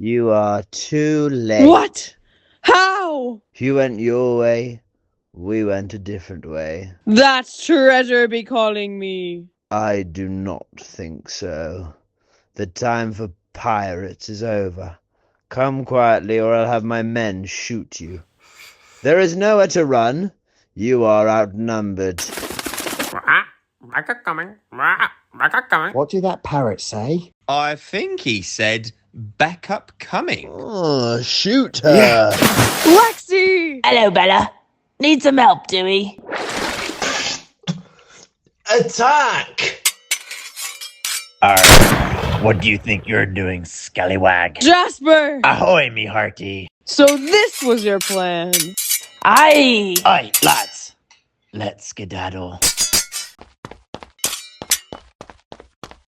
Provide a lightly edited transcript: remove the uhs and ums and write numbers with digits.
You are too late. What? How? You went your way, we went a different way. That's treasure be calling me. I do not think so. The time for pirates is over. Come quietly, or I'll have my men shoot you. There is nowhere to run. You are outnumbered. Coming. What did that parrot say? I think he said, backup coming. Oh, shoot her. Yeah. Lexi! Hello, Bella. Need some help, do we? Attack! What do you think you're doing, scallywag? Jasper! Ahoy, me hearty. So this was your plan. Aye. Aye, lads. Let's skedaddle.